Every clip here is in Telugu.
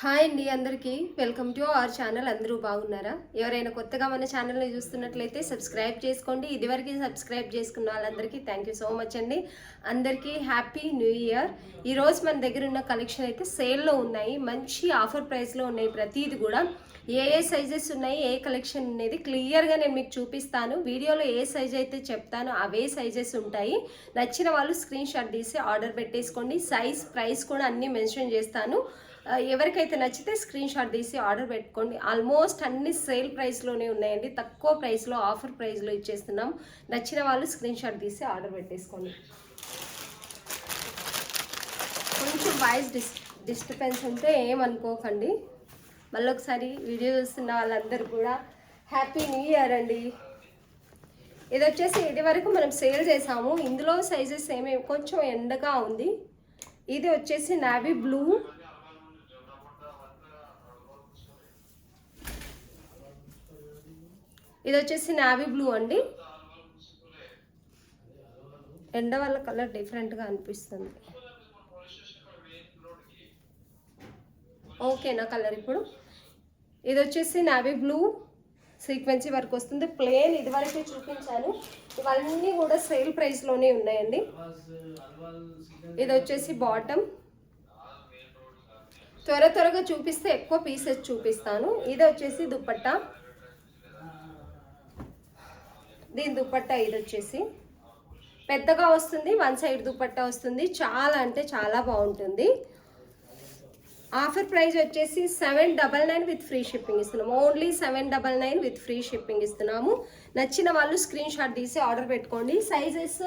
హాయ్ అండి అందరికీ వెల్కమ్ టు అవర్ ఛానల్. అందరూ బాగున్నారా? ఎవరైనా కొత్తగా మన ఛానల్ని చూస్తున్నట్లయితే సబ్స్క్రైబ్ చేసుకోండి. ఇదివరకు సబ్స్క్రైబ్ చేసుకున్న వాళ్ళందరికీ థ్యాంక్ యూ సో మచ్ అండి. అందరికీ హ్యాపీ న్యూ ఇయర్. ఈరోజు మన దగ్గర ఉన్న కలెక్షన్ అయితే సేల్లో ఉన్నాయి, మంచి ఆఫర్ ప్రైస్లో ఉన్నాయి. ప్రతిది కూడా ఏ సైజెస్ ఉన్నాయి, ఏ కలెక్షన్ అనేది క్లియర్గా నేను మీకు చూపిస్తాను. వీడియోలో ఏ సైజ్ అయితే చెప్తానో అవే సైజెస్ ఉంటాయి. నచ్చిన వాళ్ళు స్క్రీన్ షాట్ తీసి ఆర్డర్ పెట్టేసుకోండి. సైజ్ ప్రైస్ కూడా అన్నీ మెన్షన్ చేస్తాను. ఎవరికైతే నచ్చితే స్క్రీన్ షాట్ తీసి ఆర్డర్ పెట్టుకోండి. ఆల్మోస్ట్ అన్ని సేల్ ప్రైస్లోనే ఉన్నాయండి, తక్కువ ప్రైస్లో ఆఫర్ ప్రైస్లో ఇచ్చేస్తున్నాం. నచ్చిన వాళ్ళు స్క్రీన్ షాట్ తీసి ఆర్డర్ పెట్టేసుకోండి. కొంచెం వాయిస్ డిస్టర్బెన్స్ ఉంటే ఏమనుకోకండి. మళ్ళీ ఒకసారి వీడియో చూస్తున్న వాళ్ళందరూ కూడా హ్యాపీ న్యూ ఇయర్ అండి. ఇది వచ్చేసి ఇది వరకు మనం సేల్ చేసాము. ఇందులో సైజెస్ ఏమేమి కొంచెం ఎండగా ఉంది. ఇది వచ్చేసి నావీ బ్లూ, ఇది వచ్చేసి నావీ బ్లూ అండి. ఎండ వల్ల కలర్ డిఫరెంట్గా అనిపిస్తుంది. ఓకేనా కలర్? ఇప్పుడు ఇది వచ్చేసి నావీ బ్లూ సీక్వెన్సీ వర్క్ వస్తుంది. ప్లేన్ ఇదివరకే చూపించాను. ఇవన్నీ కూడా సేల్ ప్రైస్లోనే ఉన్నాయండి. ఇది వచ్చేసి బాటమ్. త్వరగా చూపిస్తే ఎక్కువ పీసెస్ చూపిస్తాను. ఇది వచ్చేసి దుపట్టా. దీని దుపట్టా ఇది వచ్చేసి పెద్దగా వస్తుంది, వన్ సైడ్ దుపట్టా వస్తుంది. చాలా అంటే చాలా బాగుంటుంది. ఆఫర్ ప్రైస్ వచ్చేసి 799 విత్ ఫ్రీ షిప్పింగ్ ఇస్తున్నాము. ఓన్లీ 799 విత్ ఫ్రీ షిప్పింగ్ ఇస్తున్నాము. నచ్చిన వాళ్ళు స్క్రీన్ షాట్ తీసి ఆర్డర్ పెట్టుకోండి. సైజెస్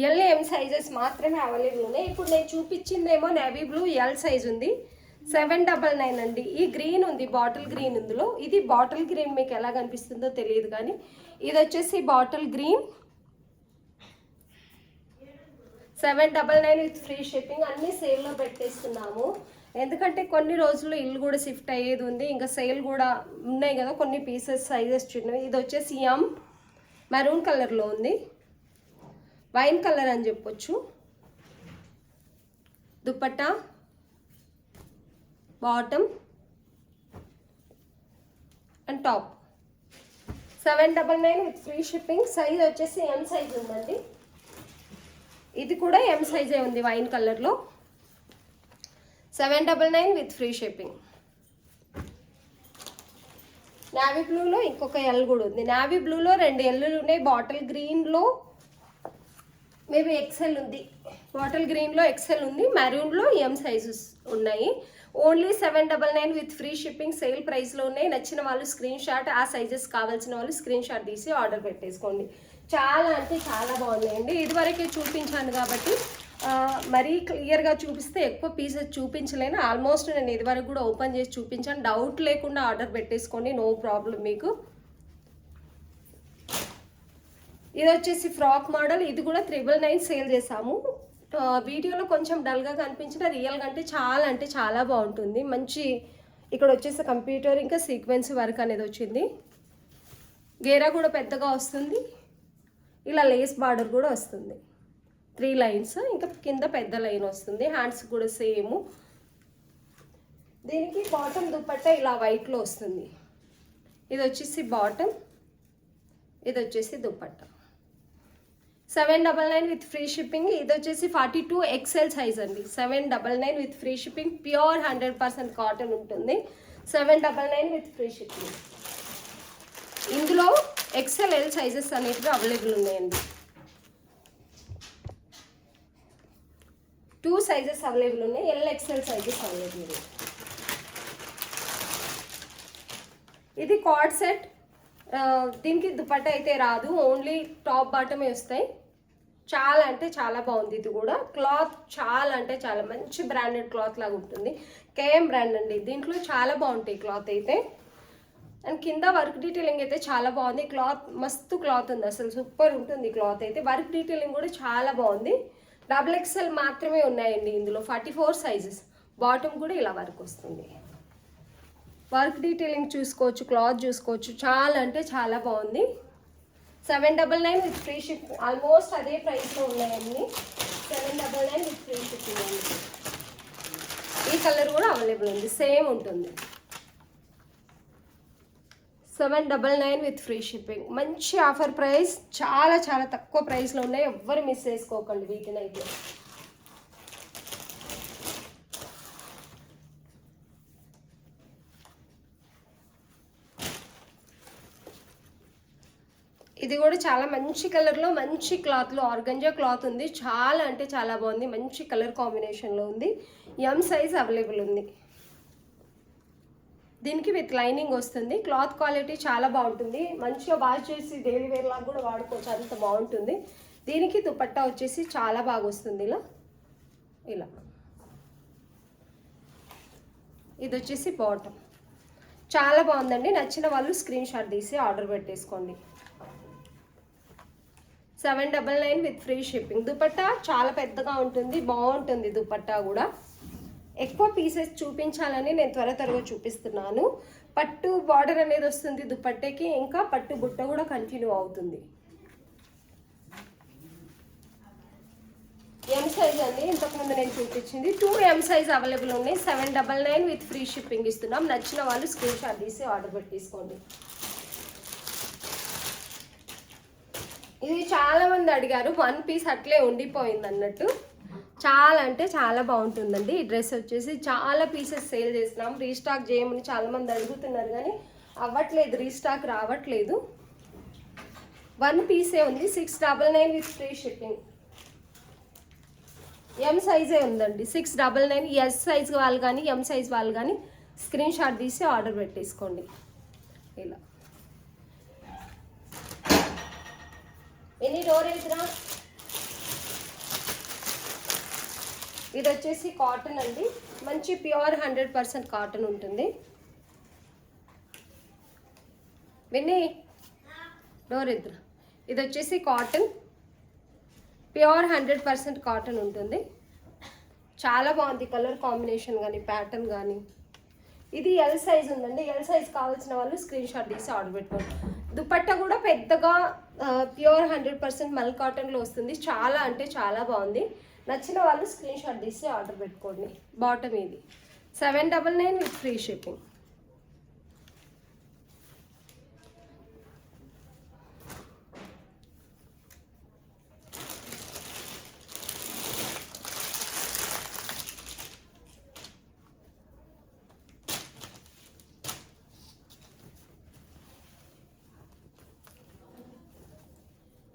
ఎల్ సైజెస్ మాత్రమే అవైలబుల్ ఉన్నాయి. ఇప్పుడు నేను చూపించిందేమో నేవీ బ్లూ ఎల్ సైజ్ ఉంది, 799 అండి. ఈ గ్రీన్ ఉంది, బాటిల్ గ్రీన్. ఇందులో ఇది బాటిల్ గ్రీన్ మీకు ఎలా కనిపిస్తుందో తెలియదు, కానీ ఇది వచ్చేసి bottle green, 799 with free shipping. అన్ని సేల్లో పెట్టేస్తున్నాము. ఎందుకంటే కొన్ని రోజుల్లో ఇల్లు కూడా షిఫ్ట్ అయ్యేది ఉంది, ఇంకా సేల్ కూడా ఉన్నాయి కదా, కొన్ని పీసెస్ సైజెస్ చిన్నవి. ఇది వచ్చేసి మెరూన్ కలర్లో ఉంది, వైన్ కలర్ అని చెప్పొచ్చు. Dupatta, bottom and top. 799 with free shipping. Size వచ్చేసి ఎం సైజ్ ఉందండి. ఇది కూడా ఎం సైజే ఉంది వైన్ కలర్లో. 799 విత్ ఫ్రీ షిప్పింగ్. నావీ బ్లూలో ఇంకొక ఎల్ కూడా ఉంది. నావీ బ్లూలో 2 ఎల్లులు ఉన్నాయి. బాటిల్ గ్రీన్లో మేబీ ఎక్సెల్ ఉంది. బాటిల్ గ్రీన్లో ఎక్సెల్ ఉంది. మెరూన్లో ఎం సైజెస్ ఉన్నాయి. Only 799 with free shipping. Sale ప్రైస్లో ఉన్నాయి. నచ్చిన వాళ్ళు స్క్రీన్ షాట్, ఆ సైజెస్ కావాల్సిన వాళ్ళు స్క్రీన్ షాట్ తీసి ఆర్డర్ పెట్టేసుకోండి. చాలా అంటే చాలా బాగున్నాయండి. ఇదివరకే చూపించాను కాబట్టి మరీ క్లియర్గా చూపిస్తే ఎక్కువ పీసెస్ చూపించలేను. ఆల్మోస్ట్ నేను ఇదివరకు కూడా ఓపెన్ చేసి చూపించాను. డౌట్ లేకుండా ఆర్డర్ పెట్టేసుకోండి, నో ప్రాబ్లం మీకు. ఇది వచ్చేసి ఫ్రాక్ మోడల్. ఇది కూడా 399 సేల్ చేసాము. వీడియోలో కొంచెం డల్గా కనిపించిన రియల్గా అంటే చాలా బాగుంటుంది. మంచి ఇక్కడ వచ్చేసి కంప్యూటర్ ఇంకా సీక్వెన్స్ వర్క్ అనేది వచ్చింది. గేరా కూడా పెద్దగా వస్తుంది. ఇలా లేస్ బార్డర్ కూడా వస్తుంది, 3 లైన్స్. ఇంకా కింద పెద్ద లైన్ వస్తుంది. హ్యాండ్స్ కూడా సేమ్. దీనికి బాటమ్ దుపట్టా ఇలా వైట్లో వస్తుంది. ఇది వచ్చేసి బాటమ్, ఇది వచ్చేసి దుపట్టా. 799 with free shipping. ఇది వచ్చేసి 42 ఎక్సెల్ సైజ్ అండి. 799 with free shipping. Pure 100% cotton ఉంటుంది. 799 విత్ ఫ్రీ షిప్పింగ్. ఇందులో ఎక్సెల్ ఎల్ సైజెస్ అనేవి అవైలబుల్ ఉన్నాయండి. 2 సైజెస్ అవైలబుల్ ఉన్నాయి. ఎల్ ఎక్సెల్ సైజెస్ అవైలబుల్ ఉన్నాయి. ఇది కార్డ్ సెట్. దీనికి దుపట్టా అయితే రాదు, ఓన్లీ టాప్ బాటమే వస్తాయి. చాలా అంటే చాలా బాగుంది. ఇది కూడా క్లాత్ చాలా అంటే చాలా మంచి బ్రాండెడ్ క్లాత్ లాగా ఉంటుంది. కేఎం బ్రాండ్ అండి. దీంట్లో చాలా బాగుంటాయి క్లాత్ అయితే. అండ్ కింద వర్క్ డీటెయిలింగ్ అయితే చాలా బాగుంది. క్లాత్ మస్తు క్లాత్ ఉంది, అసలు సూపర్ ఉంటుంది క్లాత్ అయితే. వర్క్ డీటెయిలింగ్ కూడా చాలా బాగుంది. XXL మాత్రమే ఉన్నాయండి ఇందులో. 44 సైజెస్. బాటమ్ కూడా ఇలా వర్క్ వస్తుంది. వర్క్ డీటెయిలింగ్ చూసుకోవచ్చు, క్లాత్ చూసుకోవచ్చు. చాలా అంటే చాలా బాగుంది. 799 విత్ ఫ్రీ షిప్. ఆల్మోస్ట్ అదే ప్రైస్లో ఉన్నాయండి. 799 విత్ ఫ్రీ షిప్పింగ్ అండి. ఈ కలర్ కూడా అవైలబుల్ ఉంది, సేమ్ ఉంటుంది. 799 విత్ ఫ్రీ షిప్పింగ్. మంచి ఆఫర్ ప్రైస్, చాలా చాలా తక్కువ ప్రైస్లో ఉన్నాయి, ఎవ్వరు మిస్ చేసుకోకండి వీటిని అయితే. ఇది కూడా చాలా మంచి కలర్లో మంచి క్లాత్లో ఆర్గంజా క్లాత్ ఉంది, చాలా అంటే చాలా బాగుంది, మంచి కలర్ కాంబినేషన్లో ఉంది. ఎం సైజ్ అవైలబుల్ ఉంది. దీనికి విత్ లైనింగ్ వస్తుంది. క్లాత్ క్వాలిటీ చాలా బాగుంటుంది, మంచిగా వాష్ చేసి డైలీ వేర్ లాగా కూడా వాడుకోవచ్చు, అంత బాగుంటుంది. దీనికి దుపట్టా వచ్చేసి చాలా బాగా వస్తుంది, ఇలా ఇలా. ఇది వచ్చేసి బాటమ్, చాలా బాగుందండి. నచ్చిన వాళ్ళు స్క్రీన్ షాట్ తీసి ఆర్డర్ పెట్టేసుకోండి. 799 విత్ ఫ్రీ షిప్పింగ్. దుపట్టా చాలా పెద్దగా ఉంటుంది, బాగుంటుంది దుపట్టా కూడా. ఎక్కువ పీసెస్ చూపించాలని నేను త్వరగా చూపిస్తున్నాను. పట్టు బార్డర్ అనేది వస్తుంది దుపట్టకి, ఇంకా పట్టు బుట్ట కూడా కంటిన్యూ అవుతుంది. ఎం సైజ్ అండి, ఇంతకుముందు నేను చూపించింది. 2 ఎం సైజ్ అవైలబుల్ ఉన్నాయి. 799 విత్ ఫ్రీ షిప్పింగ్ ఇస్తున్నాం. నచ్చిన వాళ్ళు స్క్రీన్ షాట్ తీసి ఆర్డర్ పెట్టేసుకోండి. ఇది చాలా మంది అడిగారు, 1 పీస్ అట్లే ఉండిపోయింది అన్నట్టు. చాలా అంటే చాలా బాగుంటుందండి. ఈ డ్రెస్ వచ్చేసి చాలా పీసెస్ సేల్ చేస్తున్నాం, రీస్టాక్ చేయమని చాలా మంది అడుగుతున్నారు కానీ అవ్వట్లేదు, రీస్టాక్ రావట్లేదు. 1 పీసే ఉంది. 699 విత్ ఫ్రీ షిప్పింగ్. ఎం సైజే ఉందండి. 699. ఎస్ సైజ్ వాళ్ళు కానీ ఎం సైజ్ వాళ్ళు కానీ స్క్రీన్ షాట్ తీసి ఆర్డర్ పెట్టేసుకోండి. ఇలా ఎన్ని డోర్ ఎదురా. ఇది వచ్చేసి కాటన్ అండి, మంచి ప్యూర్ 100% కాటన్ ఉంటుంది. విన్నీ డోర్ ఎదురా. ఇది వచ్చేసి కాటన్, ప్యూర్ 100% కాటన్ ఉంటుంది. చాలా బాగుంది కలర్ కాంబినేషన్ కానీ ప్యాటర్న్ కానీ. ఇది ఎల్ సైజ్ ఉందండి. ఎల్ సైజ్ కావాల్సిన వాళ్ళు స్క్రీన్ షాట్ తీసి ఆర్డర్ పెట్టుకోండి. దుపట్టా కూడా పెద్దగా ప్యూర్ 100% మల్ కాటన్లో వస్తుంది, చాలా అంటే చాలా బాగుంది. నచ్చిన వాళ్ళు స్క్రీన్ షాట్ తీసి ఆర్డర్ పెట్టుకోండి. బాటమ్ ఇది 799 విత్ ఫ్రీ షిప్పింగ్.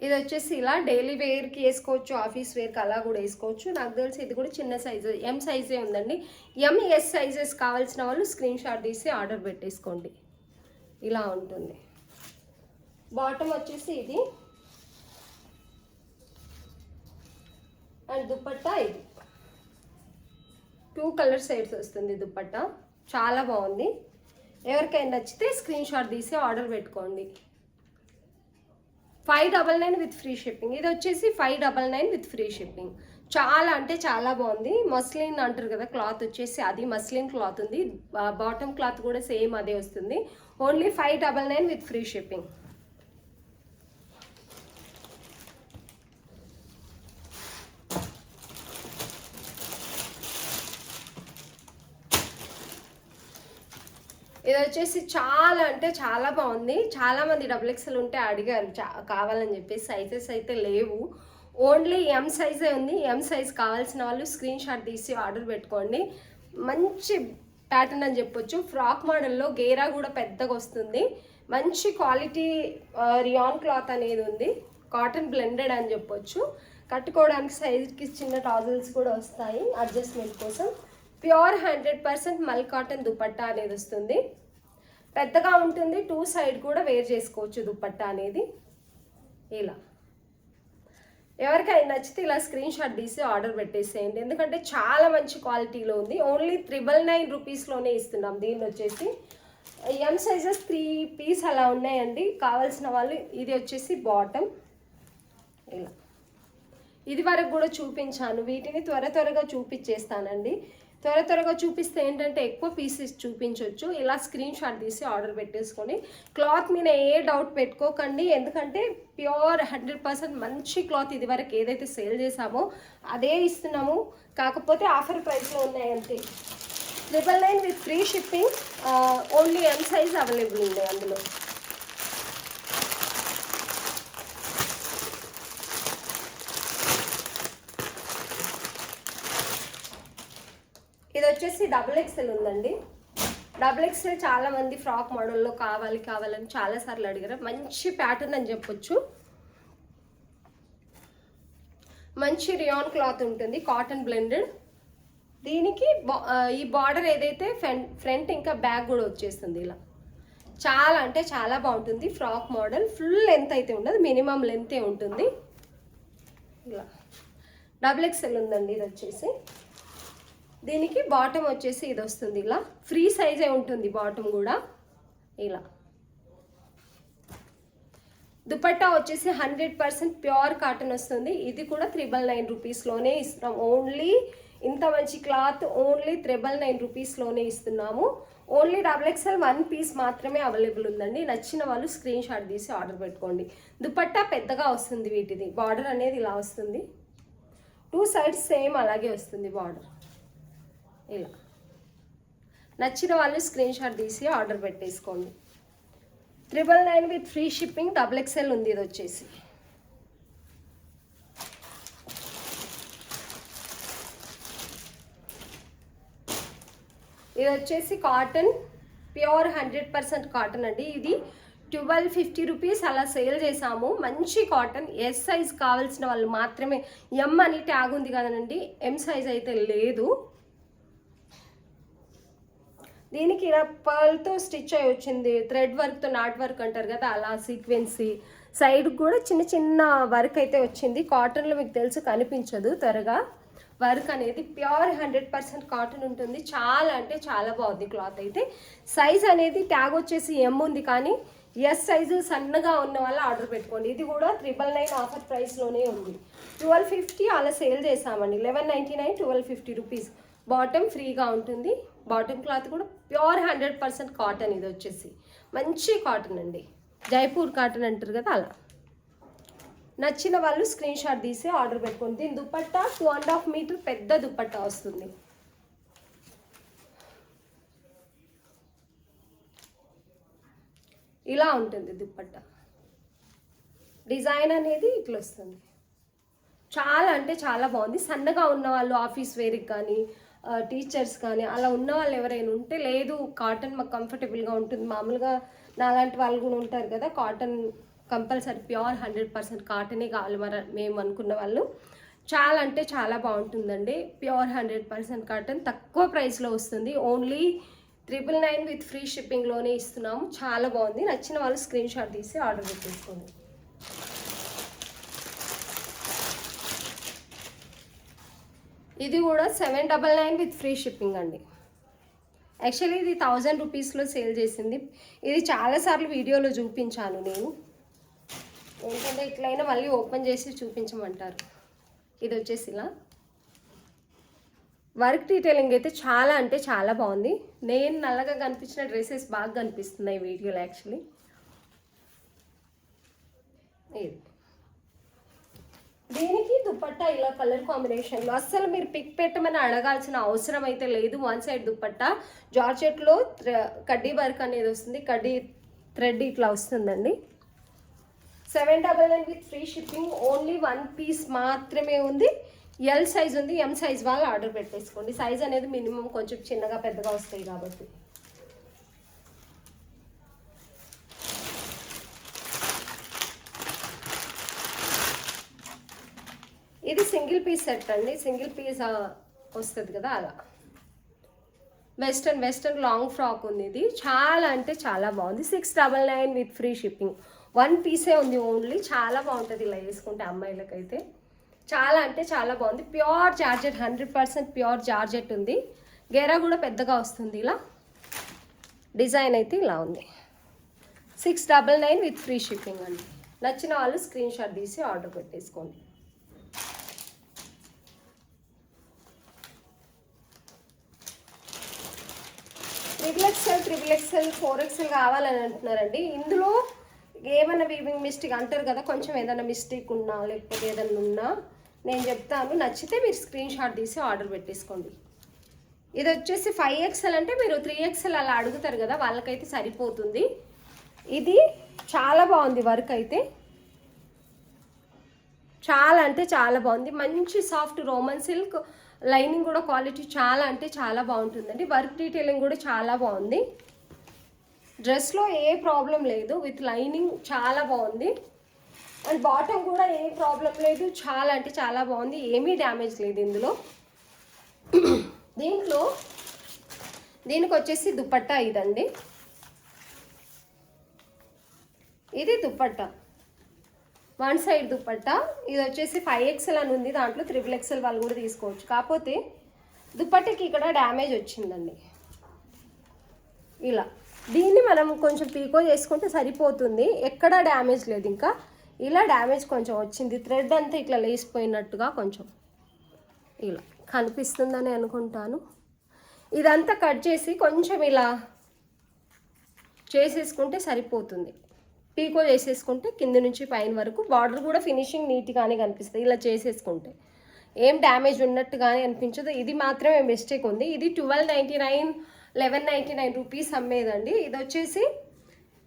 ఇది వచ్చేసి ఇలా డైలీ వేర్కి వేసుకోవచ్చు, ఆఫీస్ వేర్కి అలా కూడా వేసుకోవచ్చు. నాకు తెలిసి ఇది కూడా చిన్న సైజు, ఎం సైజే ఉందండి. ఎం ఎస్ సైజెస్ కావాల్సిన వాళ్ళు స్క్రీన్ షాట్ తీసి ఆర్డర్ పెట్టేసుకోండి. ఇలా ఉంటుంది. బాటమ్ వచ్చేసి ఇది అండ్ దుపట్టా ఇది 2 కలర్ షేడ్స్ వస్తుంది దుపట్టా, చాలా బాగుంది. ఎవరికైనా నచ్చితే స్క్రీన్ షాట్ తీసి ఆర్డర్ పెట్టుకోండి. 599 విత్ ఫ్రీ షిప్పింగ్. ఇది వచ్చేసి 599 విత్ ఫ్రీ షిప్పింగ్. చాలా అంటే చాలా బాగుంది. మస్లిన్ అంటారు కదా క్లాత్ వచ్చేసి, అది మస్లిన్ క్లాత్ ఉంది. బాటమ్ క్లాత్ కూడా సేమ్ అదే వస్తుంది. Only 599 with free shipping. ఇది వచ్చేసి చాలా అంటే చాలా బాగుంది. చాలామంది XXL ఉంటే అడిగారు కావాలని చెప్పేసి. సైజెస్ అయితే లేవు, ఓన్లీ ఎం సైజే ఉంది. ఎం సైజ్ కావాల్సిన వాళ్ళు స్క్రీన్ షాట్ తీసి ఆర్డర్ పెట్టుకోండి. మంచి ప్యాటర్న్ అని చెప్పొచ్చు. ఫ్రాక్ మోడల్లో గేరా కూడా పెద్దగా వస్తుంది. మంచి క్వాలిటీ రియాన్ క్లాత్ అనేది ఉంది. కాటన్ బ్లెండెడ్ అని చెప్పొచ్చు. కట్టుకోవడానికి సైజ్కి చిన్న టాజల్స్ కూడా వస్తాయి అడ్జస్ట్మెంట్ కోసం. ప్యూర్ 100% మల్ కాటన్ దుపట్టా అనేది వస్తుంది. పెద్దగా ఉంటుంది, 2 సైడ్ కూడా వేర్ చేసుకోవచ్చు దుపట్టా అనేది. ఇలా ఎవరికైనా నచ్చితే ఇలా స్క్రీన్ షాట్ తీసి ఆర్డర్ పెట్టేసేయండి, ఎందుకంటే చాలా మంచి క్వాలిటీలో ఉంది. ఓన్లీ 999 రూపీస్లోనే ఇస్తున్నాం. దీన్ని వచ్చేసి ఎం సైజెస్ 3 పీస్ అలా ఉన్నాయండి. కావాల్సిన వాళ్ళు ఇది వచ్చేసి బాటమ్. ఇలా ఇది వరకు కూడా చూపించాను, వీటిని త్వరగా చూపించేస్తానండి. త్వరగా చూపిస్తే ఏంటంటే ఎక్కువ పీసెస్ చూపించవచ్చు. ఇలా స్క్రీన్ షాట్ తీసి ఆర్డర్ పెట్టేసుకొని క్లాత్ మీద ఏ డౌట్ పెట్టుకోకండి, ఎందుకంటే ప్యూర్ 100% మంచి క్లాత్. ఇది వరకు ఏదైతే సేల్ చేసామో అదే ఇస్తున్నాము, కాకపోతే ఆఫర్ ప్రైస్లో ఉన్నాయి అంతే. 999 with free shipping. Only M size available ఉంది అందులో. ఇది వచ్చేసి XXL ఉందండి. XXL చాలామంది ఫ్రాక్ మోడల్లో కావాలని చాలాసార్లు అడిగారు. మంచి ప్యాటర్న్ అని చెప్పొచ్చు. మంచి రియాన్ క్లాత్ ఉంటుంది, కాటన్ బ్లెండెడ్. దీనికి ఈ బార్డర్ ఏదైతే ఫ్రంట్ ఇంకా బ్యాక్ కూడా వచ్చేస్తుంది ఇలా. చాలా అంటే చాలా బాగుంటుంది. ఫ్రాక్ మోడల్ ఫుల్ లెంత్ అయితే ఉండదు, మినిమం లెంతే ఉంటుంది. ఇలా XXL ఉందండి. ఇది వచ్చేసి దీనికి బాటమ్ వచ్చేసి ఇది వస్తుంది ఇలా. ఫ్రీ సైజే ఉంటుంది బాటమ్ కూడా ఇలా. దుపట్టా వచ్చేసి 100% ప్యూర్ కాటన్ వస్తుంది. ఇది కూడా 999 రూపీస్లోనే ఇస్తున్నాం. ఓన్లీ ఇంత మంచి క్లాత్ ఓన్లీ 999 రూపీస్లోనే ఇస్తున్నాము. ఓన్లీ XXL 1 పీస్ మాత్రమే అవైలబుల్ ఉందండి. నచ్చిన వాళ్ళు స్క్రీన్ షాట్ తీసి ఆర్డర్ పెట్టుకోండి. దుపట్టా పెద్దగా వస్తుంది వీటిది. బార్డర్ అనేది ఇలా వస్తుంది, 2 సైడ్స్ సేమ్ అలాగే వస్తుంది బార్డర్ ఇలా. నచ్చిన వాళ్ళు స్క్రీన్ షాట్ తీసి ఆర్డర్ పెట్టేసుకోండి. 999 విత్ ఫ్రీ షిప్పింగ్. XXL ఉంది ఇది వచ్చేసి. ఇది వచ్చేసి కాటన్, ప్యూర్ 100% కాటన్ అండి. ఇది 1250 రూపీస్ అలా సేల్ చేసాము. మంచి కాటన్. ఎస్ సైజ్ కావాల్సిన వాళ్ళు మాత్రమే. ఎం అని ట్యాగ్ ఉంది కదనండి, ఎం సైజ్ అయితే లేదు. దీనికి ఇలా పర్ల్తో స్టిచ్ అయి వచ్చింది, థ్రెడ్ వర్క్తో, నాట్ వర్క్ అంటారు కదా అలా సీక్వెన్సీ. సైడ్ కూడా చిన్న వర్క్ అయితే వచ్చింది. కాటన్లో మీకు తెలుసు కనిపించదు త్వరగా వర్క్ అనేది. ప్యూర్ 100% కాటన్ ఉంటుంది. చాలా అంటే చాలా బాగుంది క్లాత్ అయితే. సైజ్ అనేది ట్యాగ్ వచ్చేసి ఎం ఉంది, కానీ ఎస్ సైజు సన్నగా ఉన్న వాళ్ళు ఆర్డర్ పెట్టుకోండి. ఇది కూడా 999 ఆఫర్ ప్రైస్లోనే ఉంది. 1250 అలా సేల్ చేసామండి. 1199, 1250 రూపీస్. బాటమ్ ఫ్రీగా ఉంటుంది. బాటమ్ క్లాత్ కూడా ప్యూర్ 100% కాటన్. ఇది వచ్చేసి మంచి కాటన్ అండి, జైపూర్ కాటన్ అంటారు కదా అలా. నచ్చిన వాళ్ళు స్క్రీన్ షాట్ తీసి ఆర్డర్ పెట్టుకోండి. దీని దుపట్టా 2.5 మీటర్ పెద్ద దుపట్టా వస్తుంది. ఇలా ఉంటుంది దుపట్టా. డిజైన్ అనేది ఇట్లా వస్తుంది. చాలా అంటే చాలా బాగుంది. సన్నగా ఉన్న వాళ్ళు ఆఫీస్ వేర్కి కానీ టీచర్స్ కానీ అలా ఉన్న వాళ్ళు ఎవరైనా ఉంటే, లేదు కాటన్ మాకు కంఫర్టబుల్గా ఉంటుంది, మామూలుగా నాలాంటి వాళ్ళు కూడా ఉంటారు కదా, కాటన్ కంపల్సరీ ప్యూర్ 100% కాటనే కావాలి మేము అనుకున్న వాళ్ళు, చాలా అంటే చాలా బాగుంటుందండి. ప్యూర్ 100% కాటన్ తక్కువ ప్రైస్లో వస్తుంది. ఓన్లీ 999 విత్ ఫ్రీ షిప్పింగ్లోనే ఇస్తున్నాము. చాలా బాగుంది. నచ్చిన వాళ్ళు స్క్రీన్ షాట్ తీసి ఆర్డర్ పెట్టేసుకోండి. ఇది కూడా 799 విత్ ఫ్రీ షిప్పింగ్ అండి. యాక్చువల్లీ ఇది 1000 రూపీస్లో సేల్ చేసింది. ఇది చాలాసార్లు వీడియోలో చూపించాను నేను, ఏంటంటే ఇట్లయినా మళ్ళీ ఓపెన్ చేసి చూపించమంటారు. ఇది వచ్చేసి ఇలా వర్క్ డీటెయిలింగ్ అయితే చాలా అంటే చాలా బాగుంది. నేను నల్లగా కనిపించిన డ్రెస్సెస్ బాగా కనిపిస్తున్నాయి వీడియోలో యాక్చువల్లీ. ఇది దీనికి దుపట్టా ఇలా కలర్ కాంబినేషన్లో. అస్సలు మీరు పిక్ పెట్టమని అడగాల్సిన అవసరం అయితే లేదు. 1 సైడ్ దుపట్టా జార్జెట్లో కడ్డీ వర్క్ అనేది వస్తుంది, కడ్డీ థ్రెడ్ ఇట్లా వస్తుందండి. 799 with free shipping. Only 1 piece మాత్రమే ఉంది. ఎల్ సైజ్ ఉంది, ఎం సైజ్ వాళ్ళు ఆర్డర్ పెట్టేసుకోండి. సైజ్ అనేది మినిమం కొంచెం చిన్నగా పెద్దగా వస్తాయి కాబట్టి. ఇది సింగిల్ పీస్ సెట్ అండి, సింగిల్ పీస్ వస్తుంది కదా అలా. వెస్టర్న్ లాంగ్ ఫ్రాక్ ఉంది. ఇది చాలా అంటే చాలా బాగుంది. 699 విత్ ఫ్రీ షిప్పింగ్. 1 పీసే ఉంది ఓన్లీ. చాలా బాగుంటుంది ఇలా వేసుకుంటే అమ్మాయిలకైతే. చాలా అంటే చాలా బాగుంది. ప్యూర్ జార్జెట్, 100% ప్యూర్ జార్జెట్ ఉంది. గేరా కూడా పెద్దగా వస్తుంది ఇలా. డిజైన్ అయితే ఇలా ఉంది. 699 విత్ ఫ్రీ షిప్పింగ్ అండి. నచ్చిన వాళ్ళు స్క్రీన్ షాట్ తీసి ఆర్డర్ పెట్టేసుకోండి. ట్రిపుల్ ఎక్స్ఎల్ 4XL కావాలని అంటున్నారండి. ఇందులో ఏమైనా వీవింగ్ మిస్టేక్ అంటారు కదా, కొంచెం ఏదైనా మిస్టేక్ ఉన్నా లేకపోతే ఏదైనా ఉన్నా నేను చెప్తాను. నచ్చితే మీరు స్క్రీన్ షాట్ తీసి ఆర్డర్ పెట్టేసుకోండి. ఇది వచ్చేసి 5XL అంటే మీరు 3XL అలా అడుగుతారు కదా, వాళ్ళకైతే సరిపోతుంది. ఇది చాలా బాగుంది, వర్క్ అయితే చాలా అంటే చాలా బాగుంది. మంచి సాఫ్ట్ రోమన్ సిల్క్, లైనింగ్ కూడా క్వాలిటీ చాలా అంటే చాలా బాగుంటుందండి. వర్క్ డీటెయిలింగ్ కూడా చాలా బాగుంది. డ్రెస్లో ఏ ప్రాబ్లం లేదు, విత్ లైనింగ్ చాలా బాగుంది. అండ్ బాటమ్ కూడా ఏ ప్రాబ్లం లేదు, చాలా అంటే చాలా బాగుంది. ఏమీ డ్యామేజ్ లేదు ఇందులో. దీనికి వచ్చేసి దుపట్టా ఇదండి. ఇది దుపట్టా, వన్ సైడ్ దుపట్టా. ఇది వచ్చేసి 5XL అని ఉంది, దాంట్లో 3XL వాళ్ళు కూడా తీసుకోవచ్చు. కాకపోతే దుపట్టాకి ఇక్కడ డ్యామేజ్ వచ్చిందండి. ఇలా దీన్ని మనం కొంచెం పీకో చేసుకుంటే సరిపోతుంది, ఎక్కడా డ్యామేజ్ లేదు. ఇంకా ఇలా డ్యామేజ్ కొంచెం వచ్చింది, థ్రెడ్ అంతా ఇట్లా లేసిపోయినట్టుగా కొంచెం ఇలా కనిపిస్తుందని అనుకుంటాను. ఇదంతా కట్ చేసి కొంచెం ఇలా చేసేసుకుంటే సరిపోతుంది. పీకో చేసేసుకుంటే కింద నుంచి పైన వరకు బార్డర్ కూడా ఫినిషింగ్ నీట్గానే కనిపిస్తుంది. ఇలా చేసేసుకుంటే ఏం డ్యామేజ్ ఉన్నట్టుగానే అనిపించదు. ఇది మాత్రమే మిస్టేక్ ఉంది. ఇది 1299 1199 రూపీస్ అమ్మేదండి. ఇది వచ్చేసి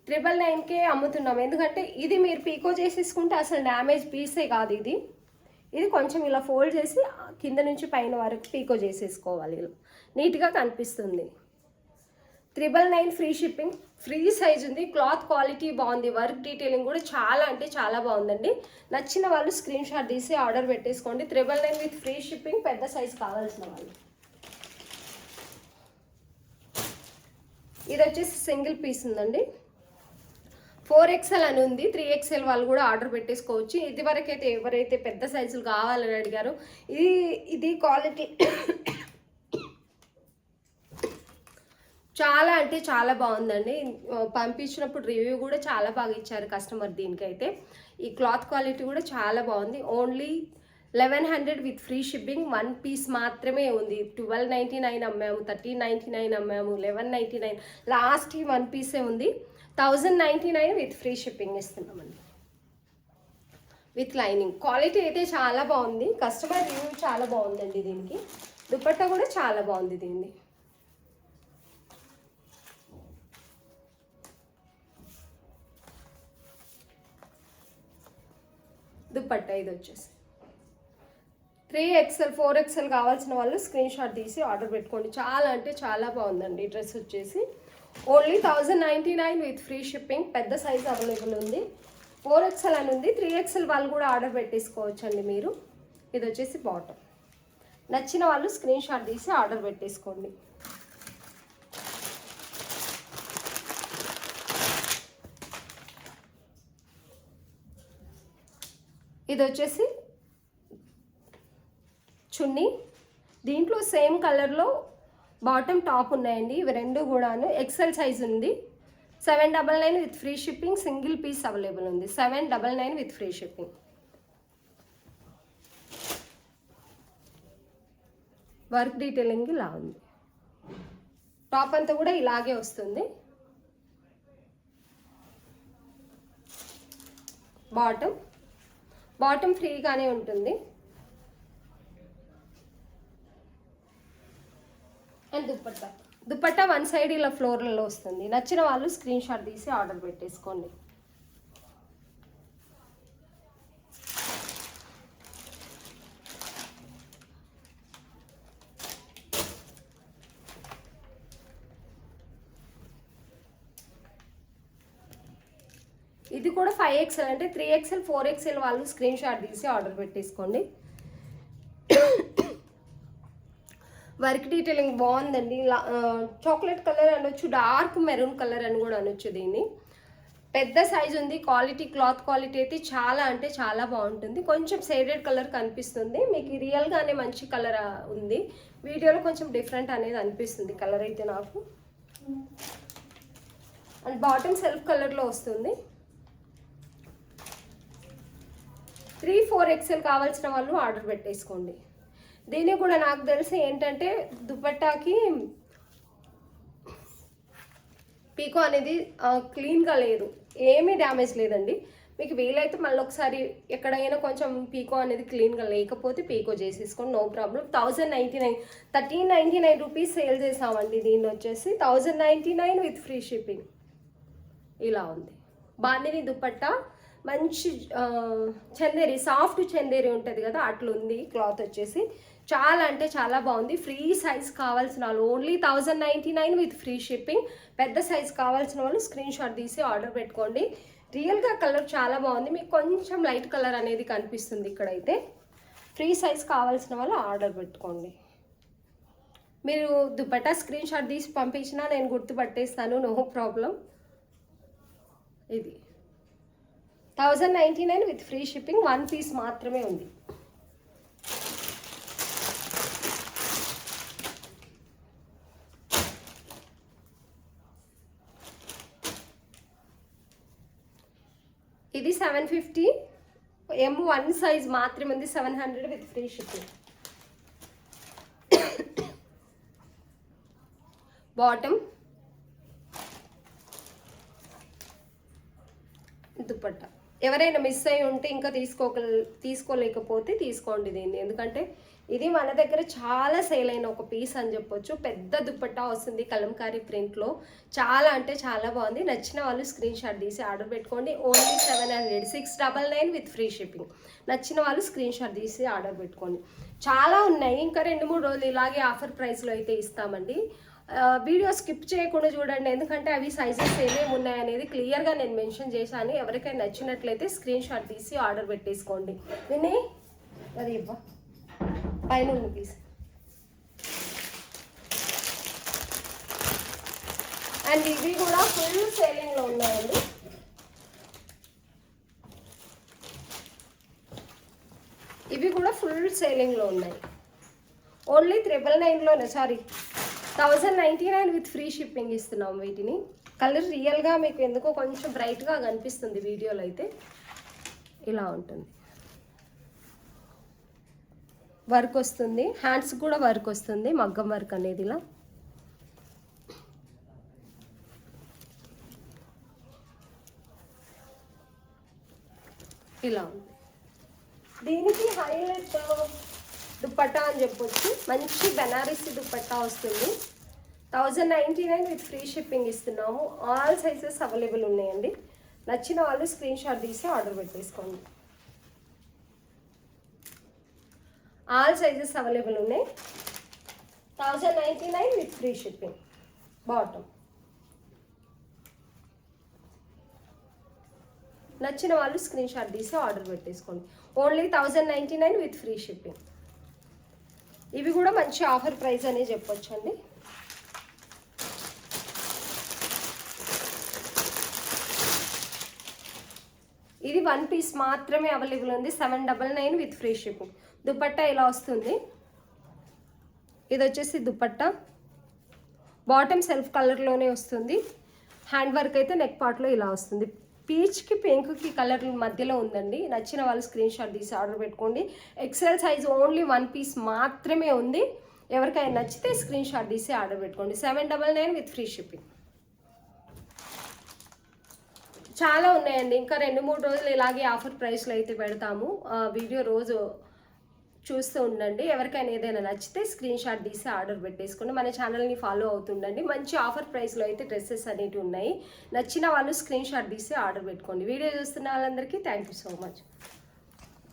999కే అమ్ముతున్నాం. ఎందుకంటే ఇది మీరు పీకో చేసేసుకుంటే అసలు డ్యామేజ్ పీసే కాదు. ఇది కొంచెం ఇలా ఫోల్డ్ చేసి కింద నుంచి పైన వరకు పీకో చేసేసుకోవాలి. ఇలా నీట్గా కనిపిస్తుంది. 999 ఫ్రీ షిప్పింగ్, ఫ్రీ సైజ్ ఉంది. క్లాత్ క్వాలిటీ బాగుంది, వర్క్ డీటెయిలింగ్ కూడా చాలా అంటే చాలా బాగుందండి. నచ్చిన వాళ్ళు స్క్రీన్ షాట్ తీసి ఆర్డర్ పెట్టేసుకోండి. 999 విత్ ఫ్రీ షిప్పింగ్, పెద్ద సైజ్ కావాల్సిన వాళ్ళు. ఇది వచ్చేసి సింగిల్ పీస్ ఉందండి. 4XL అని ఉంది, 3XL వాళ్ళు కూడా ఆర్డర్ పెట్టేసుకోవచ్చు. ఇది వరకైతే ఎవరైతే పెద్ద సైజులు కావాలని అడిగారో ఇది క్వాలిటీ చాలా అంటే చాలా బాగుందండి. పంపించినప్పుడు రివ్యూ కూడా చాలా బాగా ఇచ్చారు కస్టమర్. దీనికైతే ఈ క్లాత్ క్వాలిటీ కూడా చాలా బాగుంది. Only 1100 with free shipping, one piece మాత్రమే ఉంది. 1299 అమ్మాము, 1399 అమ్మాము, 1199, లాస్ట్ వన్ పీసే ఉంది. 1099 విత్ ఫ్రీ షిప్పింగ్ ఇస్తున్నామండి, విత్ లైనింగ్. క్వాలిటీ అయితే చాలా బాగుంది, కస్టమర్ రివ్యూ చాలా బాగుందండి. దీనికి దుపట్టా కూడా చాలా బాగుంది. దీన్ని దుపట్టా ఇది వచ్చేసి 3XL 4XL కావాల్సిన వాళ్ళు స్క్రీన్ షాట్ తీసి ఆర్డర్ పెట్టుకోండి. చాలా అంటే చాలా బాగుందండి. డ్రెస్ వచ్చేసి ఓన్లీ 1099 విత్ ఫ్రీ షిప్పింగ్. పెద్ద సైజ్ అవైలబుల్ ఉంది. 4XL అని ఉంది, 3XL వాళ్ళు కూడా ఆర్డర్ పెట్టేసుకోవచ్చండి మీరు. ఇది వచ్చేసి బాటమ్. నచ్చిన వాళ్ళు స్క్రీన్ షాట్ తీసి ఆర్డర్ పెట్టేసుకోండి. ఇది వచ్చేసి చున్నీ. దీంట్లో సేమ్ కలర్లో బాటమ్ టాప్ ఉన్నాయండి. ఇవి రెండు కూడాను XL సైజ్ ఉంది. 799 with free shipping. Single piece available ఉంది. 799 with free shipping. Work detailing ఇలా ఉంది. టాప్ అంతా కూడా ఇలాగే వస్తుంది. బాటమ్ ఫ్రీగానే ఉంటుంది. అండ్ దుపట్టా వన్ సైడ్ ఇలా ఫ్లోర్లలో వస్తుంది. నచ్చిన వాళ్ళు స్క్రీన్ షాట్ తీసి ఆర్డర్ పెట్టేసుకోండి. ఇది కూడా 5XL అంటే 3XL 4XL వాళ్ళు స్క్రీన్ షాట్ తీసి ఆర్డర్ పెట్టేసుకోండి. వర్క్ డీటెయిలింగ్ బాగుందండి. చాక్లెట్ కలర్ అనొచ్చు, డార్క్ మెరూన్ కలర్ అని కూడా అనొచ్చు. దీన్ని పెద్ద సైజ్ ఉంది. క్వాలిటీ, క్లాత్ క్వాలిటీ అయితే చాలా అంటే చాలా బాగుంటుంది. కొంచెం షేడెడ్ కలర్ కనిపిస్తుంది, మీకు రియల్గానే మంచి కలర్ ఉంది. వీడియోలో కొంచెం డిఫరెంట్ అనేది అనిపిస్తుంది కలర్ అయితే నాకు. అండ్ బాటమ్ సెల్ఫ్ కలర్లో వస్తుంది. 3-4XL కావాల్సిన వాళ్ళు ఆర్డర్ పెట్టేసుకోండి. దీనికి కూడా నాకు తెలిసి ఏంటంటే దుపట్టాకి పీకో అనేది క్లీన్గా లేదు, ఏమీ డ్యామేజ్ లేదండి. మీకు వీలైతే మళ్ళీ ఒకసారి ఎక్కడైనా కొంచెం పీకో అనేది క్లీన్గా లేకపోతే పీకో చేసేసుకోండి, నో ప్రాబ్లం. 1099, 1399 రూపీస్ సేల్ చేసామండి. దీన్ని వచ్చేసి 1099 విత్ ఫ్రీ షిప్పింగ్. ఇలా ఉంది బాందిని దుపట్టా, మంచి చందేరి, సాఫ్ట్ చందేరి ఉంటుంది కదా అట్లుంది క్లాత్ వచ్చేసి. చాలా అంటే చాలా బాగుంది. ఫ్రీ సైజ్ కావాల్సిన వాళ్ళు ఓన్లీ 1099 విత్ ఫ్రీ షిప్పింగ్. పెద్ద సైజ్ కావాల్సిన వాళ్ళు స్క్రీన్ షాట్ తీసి ఆర్డర్ పెట్టుకోండి. రియల్గా కలర్ చాలా బాగుంది, మీకు కొంచెం లైట్ కలర్ అనేది కనిపిస్తుంది ఇక్కడైతే. ఫ్రీ సైజ్ కావాల్సిన వాళ్ళు ఆర్డర్ పెట్టుకోండి. మీరు దుపట్టా స్క్రీన్ షాట్ తీసి పంపించినా నేను గుర్తుపట్టేస్తాను, నో ప్రాబ్లం. ఇది 1099 విత్ ఫ్రీ షిప్పింగ్, 1 పీస్ మాత్రమే ఉంది. ఇది 750, M1 సైజ్ మాత్రమే ఉంది, 700 with free shipping. Bottom, dupatta. ఎవరైనా మిస్ అయి ఉంటే ఇంకా తీసుకోలేకపోతే తీసుకోండి దీన్ని, ఎందుకంటే ఇది మన దగ్గర చాలా సేల్ అయిన ఒక పీస్ అని చెప్పొచ్చు. పెద్ద దుపట్టా వస్తుంది కలంకారీ ప్రింట్లో, చాలా అంటే చాలా బాగుంది. నచ్చిన వాళ్ళు స్క్రీన్ షాట్ తీసి ఆర్డర్ పెట్టుకోండి. Only 700, 699 with free shipping. నచ్చిన వాళ్ళు స్క్రీన్ షాట్ తీసి ఆర్డర్ పెట్టుకోండి. చాలా ఉన్నాయి, ఇంకా 2-3 రోజులు ఇలాగే ఆఫర్ ప్రైస్లో అయితే ఇస్తామండి. వీడియో స్కిప్ చేయకుండా చూడండి, ఎందుకంటే అవి సైజెస్ ఏమేమి ఉన్నాయనేది క్లియర్గా నేను మెన్షన్ చేశాను. ఎవరికైనా నచ్చినట్లయితే స్క్రీన్ షాట్ తీసి ఆర్డర్ పెట్టేసుకోండి. విని అది ఇవ్వ పైన ఉంది పీస్. అండ్ ఇవి కూడా ఫుల్ సేలింగ్లో ఉన్నాయండి. ఇవి కూడా ఫుల్ సేలింగ్లో ఉన్నాయి. ఓన్లీ 999లోనే, సారీ 1099 విత్ ఫ్రీ షిప్పింగ్ ఇస్తున్నాం వీటిని. కలర్ రియల్గా మీకు ఎందుకో కొంచెం బ్రైట్గా కనిపిస్తుంది వీడియోలో అయితే. ఇలా ఉంటుంది, వర్క్ వస్తుంది, హ్యాండ్స్ కూడా వర్క్ వస్తుంది, మగ్గం వర్క్ అనేది ఇలా. ఇలా ఉంది. దీనికి హైలైట్ దుపట్టా అని చెప్పొచ్చు. మంచి బెనారసి దుపట్టా వస్తుంది. 1099 విత్ ఫ్రీ షిప్పింగ్ ఇస్తున్నాము. ఆల్ సైజెస్ అవైలబుల్ ఉన్నాయండి. నచ్చిన వాళ్ళు స్క్రీన్ షాట్ తీసి ఆర్డర్ పెట్టేసుకోండి. ఆల్ సైజెస్ అవైలబుల్ ఉన్నాయి. 1099 విత్ ఫ్రీ షిప్పింగ్. బాటమ్. నచ్చిన వాళ్ళు స్క్రీన్ షాట్ తీసి ఆర్డర్ పెట్టేసుకోండి. Only 1099 with free shipping. ఇవి కూడా మంచి ఆఫర్ ప్రైస్ అనే చెప్పొచ్చు అండి. ఇది 1 పీస్ మాత్రమే అవైలబుల్ ఉంది, 799 విత్ ఫ్రీ షిప్పింగ్. దుపట్టా ఇలా వస్తుంది. ఇది వచ్చేసి దుపట్టా, బాటమ్ సెల్ఫ్ కలర్లోనే వస్తుంది. హ్యాండ్ వర్క్ అయితే నెక్ పార్ట్లో ఇలా వస్తుంది. పీచ్కి పింక్కి కలర్ మధ్యలో ఉందండి. నచ్చిన వాళ్ళు స్క్రీన్ షాట్ తీసి ఆర్డర్ పెట్టుకోండి. ఎక్సెల్ సైజ్ ఓన్లీ 1 పీస్ మాత్రమే ఉంది. ఎవరికైనా నచ్చితే స్క్రీన్ షాట్ తీసి ఆర్డర్ పెట్టుకోండి. 799 విత్ ఫ్రీ షిప్పింగ్. చాలా ఉన్నాయండి, ఇంకా 2-3 రోజులు ఇలాగే ఆఫర్ ప్రైస్లో అయితే పెడతాము. వీడియో రోజు చూస్తూ ఉండండి. ఎవరికైనా ఏదైనా నచ్చితే స్క్రీన్ షాట్ తీసి ఆర్డర్ పెట్టేసుకోండి. మన ఛానల్ని ఫాలో అవుతుండండి. మంచి ఆఫర్ ప్రైస్లో అయితే డ్రెస్సెస్ అనేవి ఉన్నాయి. నచ్చిన వాళ్ళు స్క్రీన్ షాట్ తీసి ఆర్డర్ పెట్టుకోండి. వీడియో చూస్తున్న వాళ్ళందరికీ థ్యాంక్ యూ సో మచ్.